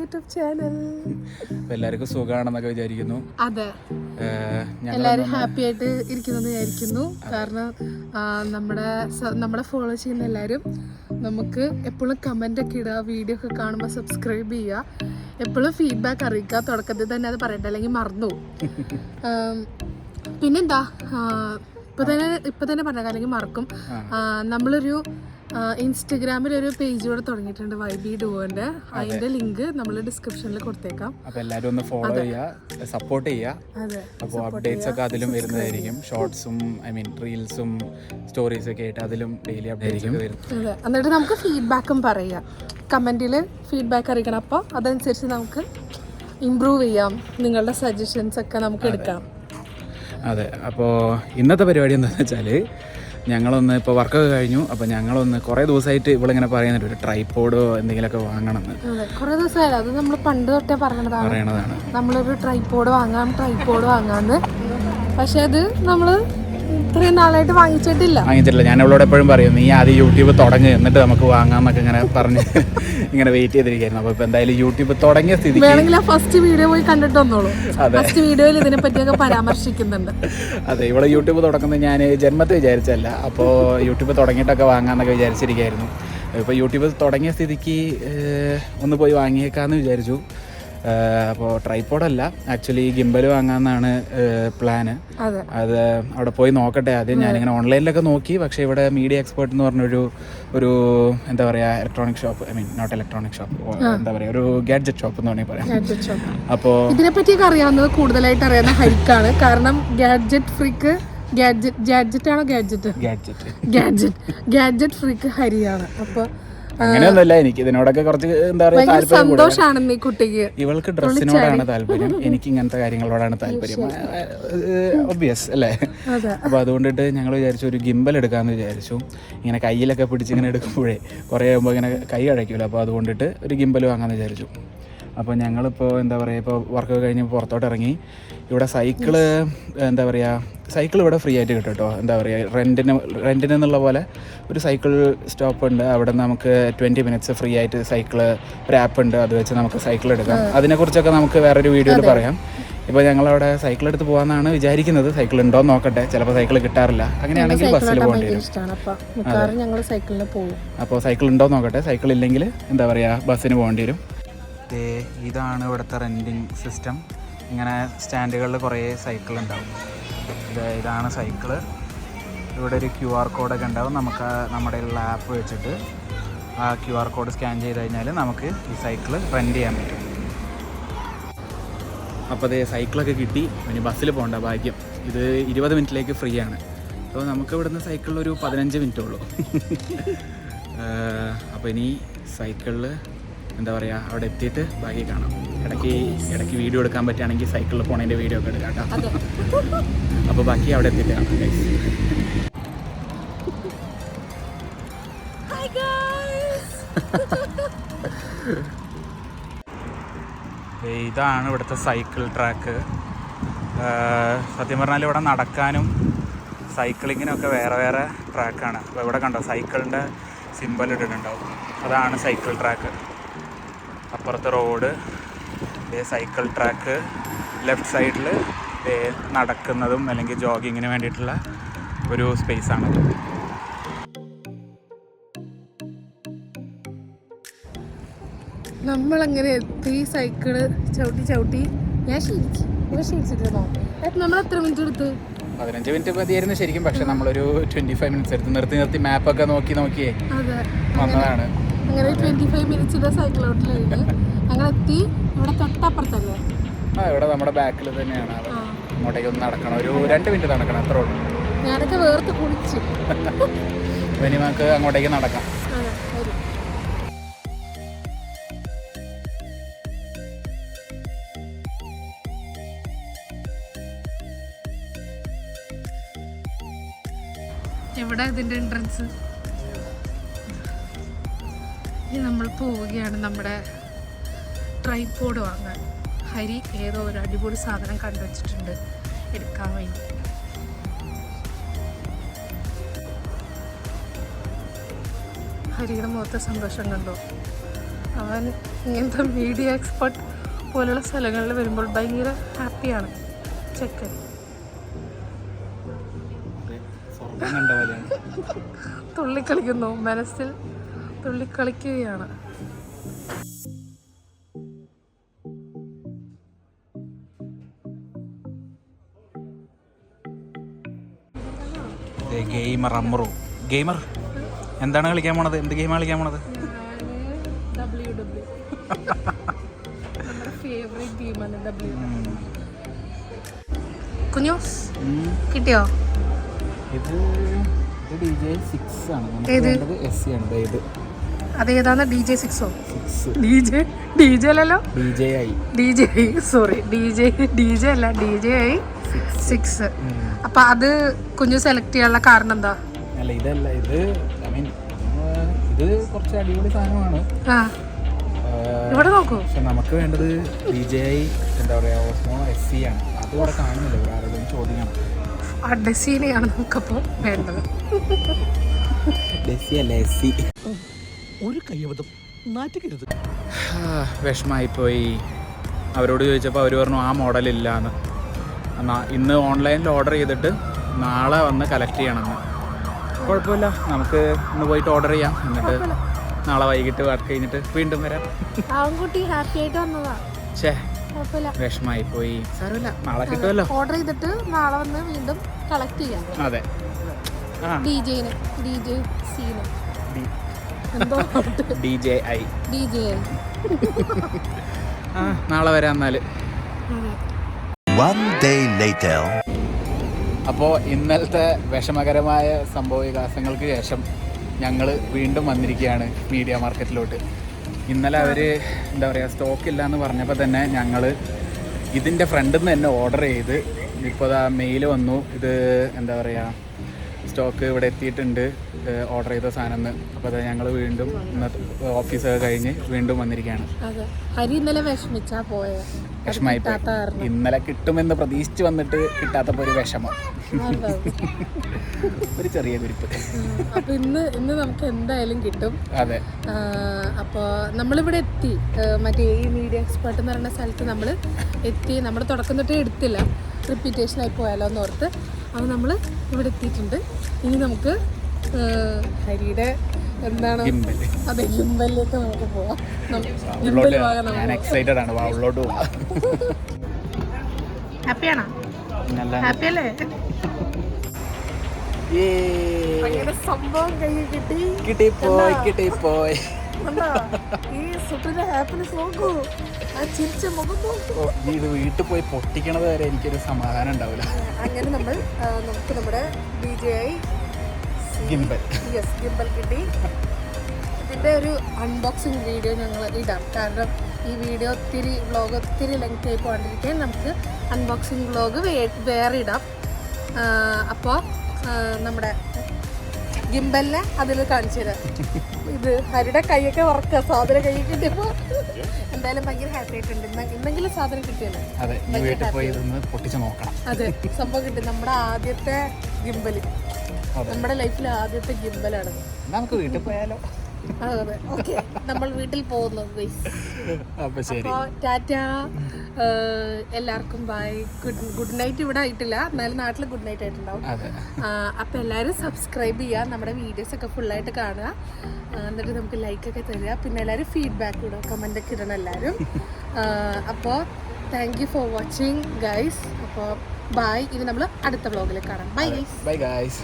YouTube channel. എല്ലാവർക്കും സുഖമാണെന്നൊക്കെ വിചാരിക്കുന്നു. അതെ, എല്ലാവരും ഹാപ്പി ആയിട്ട് ഇരിക്കുന്നെന്ന് വിചാരിക്കുന്നു. കാരണം നമ്മളെ ഫോളോ ചെയ്യുന്ന എല്ലാവരും നമുക്ക് എപ്പോഴും കമൻ്റ് ഒക്കെ ഇടുക, വീഡിയോ ഒക്കെ കാണുമ്പോൾ സബ്സ്ക്രൈബ് ചെയ്യുക, എപ്പോഴും ഫീഡ്ബാക്ക് അറിയിക്കുക. തുടക്കത്തിൽ തന്നെ അത് പറയട്ടെ, അല്ലെങ്കിൽ മറന്നു. പിന്നെന്താ, ഇപ്പൊ തന്നെ പറഞ്ഞ അല്ലെങ്കിൽ മറക്കും. നമ്മളൊരു ഇൻസ്റ്റഗ്രാമിൽ ഒരു പേജ് കൂടെ തുടങ്ങിയിട്ടുണ്ട്, വൈബി ഡുവോന്റെ. അതിന്റെ ലിങ്ക് നമ്മൾ ഡിസ്ക്രിപ്ഷനിൽ കൊടുത്തേക്കാം. അപ്പൊ എല്ലാവരും ഒന്ന് ഫോളോ ചെയ്യുക, സപ്പോർട്ട് ചെയ്യുക. അതെ, അപ്പോൾ അപ്ഡേറ്റ്സ് ഒക്കെ അതിലും വരുന്നതായിരിക്കും. ഷോർട്സും റീൽസും സ്റ്റോറീസ് ഒക്കെ ആയിട്ട് അതിലും ഡെയിലി അപ്ഡേറ്റ്സ് ഒക്കെ വരും. അതെ, എന്നിട്ട് നമുക്ക് ഫീഡ്ബാക്കും പറയാം, കമന്റിൽ ഫീഡ്ബാക്ക് അറിയിക്കണം. അപ്പോൾ അതനുസരിച്ച് നമുക്ക് ഇംപ്രൂവ് ചെയ്യാം. നിങ്ങളുടെ സജഷൻസ് ഒക്കെ നമുക്ക് എടുക്കാം. അതെ, അപ്പോൾ ഇന്നത്തെ പരിപാടി എന്താണെന്ന് വെച്ചാൽ, ഞങ്ങളൊന്ന് ഇപ്പോൾ വർക്കൊക്കെ കഴിഞ്ഞു. അപ്പോൾ ഞങ്ങളൊന്ന് കുറേ ദിവസമായിട്ട് ഇവളിങ്ങനെ പറയുന്നുണ്ട് ഒരു ട്രൈപോഡോ എന്തെങ്കിലുമൊക്കെ വാങ്ങണമെന്ന്. കുറേ ദിവസമായില്ല, അത് നമ്മൾ പണ്ട് തൊട്ടേ പറയണതാണ്. നമ്മളൊരു ട്രൈപോഡ് വാങ്ങാമെന്ന്. പക്ഷെ അത് നമ്മൾ ഇത്രയും നാളായിട്ട് വാങ്ങിച്ചിട്ടില്ല. ഞാൻ അവളോട് എപ്പോഴും പറയും, നീ ആദ്യം യൂട്യൂബ് തുടങ്ങി എന്നിട്ട് നമുക്ക് വാങ്ങാമെന്നൊക്കെ ഇങ്ങനെ പറഞ്ഞ് ഇങ്ങനെ വെയിറ്റ് ചെയ്തിരിക്കുന്നു. അപ്പോൾ ഇപ്പോൾ എന്തായാലും യൂട്യൂബ് തുടങ്ങിയ സ്ഥിതി വേണമെങ്കിൽ ഫസ്റ്റ് വീഡിയോ പോയി കണ്ടിട്ട് വന്നോളൂ. ഫസ്റ്റ് വീഡിയോയിൽ ഇതിനെ പറ്റിയൊക്കെ പരാമർശിക്കുന്നുണ്ട്. അതെ, ഇവിടെ യൂട്യൂബ് തുടങ്ങുന്നത് ഞാൻ ജന്മത്തിൽ വിചാരിച്ചല്ല. അപ്പോൾ യൂട്യൂബ് തുടങ്ങിയിട്ടൊക്കെ വാങ്ങാമെന്നൊക്കെ വിചാരിച്ചിരിക്കുകയായിരുന്നു. ഇപ്പോൾ യൂട്യൂബ് തുടങ്ങിയ സ്ഥിതിക്ക് ഒന്ന് പോയി വാങ്ങിയേക്കാമെന്ന് വിചാരിച്ചു. അപ്പോൾ ട്രൈപോഡല്ല, ആക്ച്വലി ഗിംബൽ വാങ്ങാമെന്നാണ് പ്ലാന്. അത് അവിടെ പോയി നോക്കട്ടെ ആദ്യം. ഞാനിങ്ങനെ ഓൺലൈനിലൊക്കെ നോക്കി, പക്ഷേ ഇവിടെ മീഡിയ എക്സ്പേർട്ട് എന്ന് പറഞ്ഞൊരു എന്താ പറയുക electronic shop, not electronic shop, എന്താ പറയുക ഒരു ഗാഡ്ജറ്റ് ഷോപ്പ് എന്ന് വേണമെങ്കിൽ പറയാം. അപ്പോൾ ഇതിനെപ്പറ്റിയൊക്കെ അറിയാവുന്നത് കൂടുതലായിട്ട് അറിയാവുന്ന ഹരിക്കാണ്. കാരണം ഗാഡ്ജറ്റ് ഫ്രീക്ക് ഗാഡ്ജറ്റ് ഫ്രീക്ക് ഹരിയാണ്. അപ്പോൾ അങ്ങനെയൊന്നുമല്ല, എനിക്ക് ഇതിനോടൊക്കെ കുറച്ച് എന്താ പറയുക സന്തോഷമാണ് ഈ കുട്ടിക്ക്. ഇവൾക്ക് ഡ്രസ്സിനോടാണ് താല്പര്യം, എനിക്ക് ഇങ്ങനത്തെ കാര്യങ്ങളോടാണ് താല്പര്യം. ഒബ്വിയസ് അല്ലേ? അപ്പോൾ അതുകൊണ്ടിട്ട് ഞങ്ങൾ വിചാരിച്ചു ഒരു ഗിംബൽ എടുക്കാമെന്ന് വിചാരിച്ചു. ഇങ്ങനെ കയ്യിലൊക്കെ പിടിച്ച് ഇങ്ങനെ എടുക്കുമ്പോഴേ കുറേ ആകുമ്പോൾ ഇങ്ങനെ കൈ അടയ്ക്കുമല്ലോ. അപ്പോൾ അതുകൊണ്ടിട്ട് ഒരു ഗിംബൽ വാങ്ങാമെന്ന് വിചാരിച്ചു. അപ്പോൾ ഞങ്ങളിപ്പോൾ എന്താ പറയുക, ഇപ്പോൾ വർക്ക് കഴിഞ്ഞ് പുറത്തോട്ട് ഇറങ്ങി. ഇവിടെ സൈക്കിള് എന്താ പറയുക, സൈക്കിൾ ഇവിടെ ഫ്രീ ആയിട്ട് കിട്ടും കേട്ടോ. എന്താ പറയുക, റെൻറ്റിന് എന്നുള്ള പോലെ ഒരു സൈക്കിൾ സ്റ്റോപ്പ് ഉണ്ട്. അവിടെ നമുക്ക് 20 minutes ഫ്രീ ആയിട്ട് സൈക്കിള് ഒരു ആപ്പ് ഉണ്ട്, അത് വെച്ച് നമുക്ക് സൈക്കിൾ എടുക്കാം. അതിനെക്കുറിച്ചൊക്കെ നമുക്ക് വേറൊരു വീഡിയോയിൽ പറയാം. ഇപ്പോൾ ഞങ്ങളവിടെ സൈക്കിൾ എടുത്ത് പോകാമെന്നാണ് വിചാരിക്കുന്നത്. സൈക്കിൾ ഉണ്ടോ എന്ന് നോക്കട്ടെ, ചിലപ്പോൾ സൈക്കിൾ കിട്ടാറില്ല. അങ്ങനെയാണെങ്കിൽ ബസ്സിൽ പോകേണ്ടി വരും. അപ്പോൾ സൈക്കിൾ ഉണ്ടോ എന്ന് നോക്കട്ടെ. സൈക്കിൾ ഇല്ലെങ്കിൽ എന്താ പറയുക ബസ്സിന് പോകേണ്ടി വരും. ഇതാണ് ഇവിടുത്തെ റെൻറ്റിങ് സിസ്റ്റം. ഇങ്ങനെ സ്റ്റാൻഡുകളിൽ കുറേ സൈക്കിൾ ഉണ്ടാവും. ഇതാണ് സൈക്കിള്. ഇവിടെ ഒരു QR കോഡൊക്കെ ഉണ്ടാവും. നമുക്ക് നമ്മുടെ ആപ്പ് വെച്ചിട്ട് ആ QR കോഡ് സ്കാൻ ചെയ്ത് കഴിഞ്ഞാൽ നമുക്ക് ഈ സൈക്കിള് റെൻറ്റ് ചെയ്യാൻ പറ്റും. അപ്പോൾ അതേ സൈക്കിളൊക്കെ കിട്ടി. ഇനി ബസ്സിൽ പോകണ്ട ഭാഗ്യം. ഇത് 20 മിനിറ്റിലേക്ക് ഫ്രീ ആണ്. അപ്പോൾ നമുക്ക് ഇവിടുന്ന് സൈക്കിളിൽ ഒരു 15 മിനിറ്റേ ഉള്ളൂ. അപ്പോൾ ഇനി സൈക്കിളിൽ എന്താ പറയുക അവിടെ എത്തിയിട്ട് ബാക്കി കാണാം. ഇടയ്ക്ക് വീഡിയോ എടുക്കാൻ പറ്റുകയാണെങ്കിൽ സൈക്കിളിൽ പോണതിൻ്റെ വീഡിയോ ഒക്കെ എടുക്കാം കേട്ടോ. അപ്പോൾ ബാക്കി അവിടെ എത്തിയിട്ട് കാണാം ഗൈസ്. ഇതാണ് ഇവിടുത്തെ സൈക്കിൾ ട്രാക്ക്. സത്യം പറഞ്ഞാൽ ഇവിടെ നടക്കാനും സൈക്ലിങ്ങിനൊക്കെ വേറെ ട്രാക്കാണ്. അപ്പോൾ ഇവിടെ കണ്ടോ സൈക്കിളിൻ്റെ സിമ്പൽ ഇട്ടിട്ടുണ്ടാവും, അതാണ് സൈക്കിൾ ട്രാക്ക്. അപ്പുറത്തെ റോഡ്, സൈക്കിൾ ട്രാക്ക്. ലെഫ്റ്റ് സൈഡിൽ നടക്കുന്നതും അല്ലെങ്കിൽ ജോഗിങ്ങിന് വേണ്ടിയിട്ടുള്ള ഒരു സ്പേസാണത്. നമ്മളങ്ങനെ എത്തി. സൈക്കിള് ചവിട്ടി ഞാൻ ക്ഷീണിച്ചിരുന്നോ? നമ്മൾ എത്ര മിനിറ്റ് എടുത്ത്? 15 മിനിറ്റ് മതിയായിരുന്നു ശരിക്കും. പക്ഷെ നമ്മളൊരു 25 മിനിറ്റ്സ് എടുത്ത് നിർത്തി മാപ്പൊക്കെ നോക്കിയേ വന്നതാണ്. അങ്ങനെ 25 മിനിറ്റ്സിന്റെ സൈക്കിൾ ഔട്ടിലായിട്ട് അങ്ങനെ എത്തി. ഇവിടെ തൊട്ടപ്പുറത്തല്ലേ? ഇവിടെ നമ്മുടെ ബാക്കിൽ തന്നെയാണ്. അങ്ങോട്ടേക്ക് ഒന്ന് നടക്കണം, ഒരു 2 മിനിറ്റ് നടക്കണം, അത്രേ ഉള്ളൂ. ഞാനൊക്കെ വേർത്ത് കുളിച്ച്. ഇനി നമുക്ക് അങ്ങോട്ടേക്ക് നടക്കാം. എവിടെ ഇതിന്റെ എൻട്രൻസ്? ഇനി നമ്മൾ പോവുകയാണ് നമ്മുടെ ട്രൈപോഡ് വാങ്ങാൻ. ഹരി ഏതോ ഒരു അടിപൊളി സാധനം കണ്ടുവച്ചിട്ടുണ്ട് എടുക്കാൻ വേണ്ടി. ഹരിയുടെ മുഖത്തെ സന്തോഷം കണ്ടോ? അവൻ ഇങ്ങനത്തെ മീഡിയ എക്സ്പെർട്ട് പോലുള്ള സ്ഥലങ്ങളിൽ വരുമ്പോൾ ഭയങ്കര ഹാപ്പിയാണ് ചെക്കൻ. തുള്ളിക്കളിക്കുന്നു, മനസ്സിൽ തുള്ളിക്കളിക്കുകയാണ്. ഗെയിമർ അമ്രു. ഗെയിമർ എന്താണ് കളിക്കാൻ പോണത്? എന്ത് ഗെയിമാണ് കളിക്കാൻ പോണത്? കുഞ്ഞു കിട്ടിയോ? ഇത് DJ6 ആണ്. ഇത് അതേതാണ്? DJ6ഓ? DJ അല്ലല്ലോ, DJI. സോറി, DJ അല്ല, DJI 6. അപ്പൊ അത് കുഞ്ഞു സെലക്ട് ചെയ്യാനുള്ള കാരണം എന്താ? അല്ല ഇതല്ല, ഇത് ഇത് കുറച്ച് അടിപൊളി സാധനമാണ്. ഇവിടെ നോക്കൂ. പക്ഷെ നമുക്ക് വേണ്ടത് DJI എന്താ പറയാ ഓസ്മോ SE ആണ്. അത് ഇവിടെ കാണുന്നില്ല, വേറെ ചോദ്യമാണ്. ആ ഡെസീനെയാണ് നമുക്കപ്പോൾ വേണ്ടത്. ഒരു കയ്യബദ്ധം നാറ്റുകരുത്. വിഷമായിപ്പോയി. അവരോട് ചോദിച്ചപ്പോൾ അവർ പറഞ്ഞു ആ മോഡലില്ല എന്ന്. എന്നാൽ ഇന്ന് ഓൺലൈനിൽ ഓർഡർ ചെയ്തിട്ട് നാളെ വന്ന് കളക്ട് ചെയ്യണമെന്ന്. കുഴപ്പമില്ല, നമുക്ക് ഇന്ന് പോയിട്ട് ഓർഡർ ചെയ്യാം. എന്നിട്ട് നാളെ വൈകിട്ട് വർക്ക് കഴിഞ്ഞിട്ട് വീണ്ടും വരാം. ആൺകുട്ടി ഹാപ്പി ആയിട്ട് വന്നതാ. ഛേ, വിഷമായിപ്പോയി. സാരമില്ല, നാളെ കിട്ടുമല്ലോ. ഓർഡർ ചെയ്തിട്ട് നാളെ വന്ന് വീണ്ടും കളക്ട് ചെയ്യാം. അതെ, DJI നാളെ വരാം എന്നാല്. അപ്പോൾ ഇന്നലത്തെ വിഷമകരമായ സംഭവ വികാസങ്ങൾക്ക് ശേഷം ഞങ്ങൾ വീണ്ടും വന്നിരിക്കുകയാണ് മീഡിയ മാർക്കറ്റിലോട്ട്. ഇന്നലെ അവർ എന്താ പറയുക സ്റ്റോക്ക് ഇല്ല എന്ന് പറഞ്ഞപ്പോൾ തന്നെ ഞങ്ങൾ ഇതിൻ്റെ ഫ്രണ്ടിൽ നിന്ന് തന്നെ ഓർഡർ ചെയ്ത് ഇപ്പോൾ മെയിൽ വന്നു. ഇത് എന്താ പറയുക സ്റ്റോക്ക് ഇവിടെ എത്തിയിട്ടുണ്ട്, ഓർഡർ ചെയ്ത സാധനം എന്ന്. അപ്പോൾ അത് ഞങ്ങൾ വീണ്ടും ഇന്നത്തെ ഓഫീസൊക്കെ കഴിഞ്ഞ് വീണ്ടും വന്നിരിക്കുകയാണ്. വിഷമായിപ്പോയി. ഇന്നലെ കിട്ടുമെന്ന് പ്രതീക്ഷിച്ച് വന്നിട്ട് കിട്ടാത്തപ്പോൾ ഒരു വിഷമം, ഒരു ചെറിയ കുരിപ്പ്. അപ്പോൾ ഇന്ന് നമുക്ക് എന്തായാലും കിട്ടും. അതെ. അപ്പോൾ നമ്മളിവിടെ എത്തി. മറ്റേ ഈ മീഡിയ എക്സ്പെർട്ട് എന്ന് പറയുന്ന സ്ഥലത്ത് നമ്മൾ എത്തി. നമ്മൾ തുടക്കം തൊട്ടേ എടുത്തില്ല, റിപ്പീറ്റേഷനായി പോയാലോ എന്ന് ഓർത്ത്. അപ്പോൾ നമ്മൾ ഇവിടെ എത്തിയിട്ടുണ്ട്. ഇനി നമുക്ക് ഹരിയുടെ എന്താണ് അതെ ഗിംബലിലേക്ക് നമുക്ക് പോവാം. ഹാപ്പിയാണോ? ഹാപ്പി അല്ലേ? സംഭവം കയ്യിൽ കിട്ടിപ്പോയി. ഈ സുട്ടിന്റെ ഹാപ്പിനെസ് നോക്കൂ, ആ ചിരിച്ച മുഖം നോക്കൂ. ഇത് വീട്ടിൽ പോയി പൊട്ടിക്കണത് വരെ എനിക്കൊരു സമാധാനം ഉണ്ടാവില്ല. അങ്ങനെ നമുക്ക് നമ്മുടെ DJI ഗിംബൽ കിട്ടി. ഇതിൻ്റെ ഒരു അൺബോക്സിങ് വീഡിയോ ഞങ്ങൾ ഇടാം. കാരണം ഈ വീഡിയോ വ്ളോഗ് ഒത്തിരി ലെങ്ത് ആയി പോകാണ്ടിരിക്കാൻ നമുക്ക് അൺബോക്സിങ് വ്ളോഗ് വേറെ ഇടാം. അപ്പോൾ നമ്മുടെ ഗിംബലിനെ അതിൽ കാണിച്ചു തരാം. ഇത് ഹരിയുടെ കൈയൊക്കെ വറക്കുക, സാധനം കൈ കിട്ടിയപ്പോൾ എന്തായാലും ഭയങ്കര ഹാപ്പി ആയിട്ടുണ്ട്. എന്തെങ്കിലും സാധനം കിട്ടിയല്ലോ. അതെ, സംഭവം കിട്ടി. നമ്മുടെ ആദ്യത്തെ ഗിംബൽ, നമ്മുടെ ലൈഫിലെ ആദ്യത്തെ ഗിംബലാണ്. നമുക്ക് വീട്ടിൽ പോയാലോ? അതെ, ഓക്കെ, നമ്മൾ വീട്ടിൽ പോകുന്നു. അപ്പോൾ ടാറ്റ, എല്ലാവർക്കും ബൈ. ഗുഡ് നൈറ്റ് ഇവിടെ ആയിട്ടില്ല, എന്നാലും നാട്ടിൽ ഗുഡ് നൈറ്റ് ആയിട്ടുണ്ടാവും. അപ്പോൾ എല്ലാവരും സബ്സ്ക്രൈബ് ചെയ്യുക, നമ്മുടെ വീഡിയോസൊക്കെ ഫുള്ളായിട്ട് കാണുക, എന്നിട്ട് നമുക്ക് ലൈക്കൊക്കെ തരിക. പിന്നെ എല്ലാവരും ഫീഡ്ബാക്ക് ഇടുക, കമൻ്റൊക്കെ ഇടണം എല്ലാവരും. അപ്പോൾ thank you for watching guys. അപ്പോൾ ബൈ. ഇനി നമ്മൾ അടുത്ത വ്ളോഗിൽ കാണാം. Bye guys.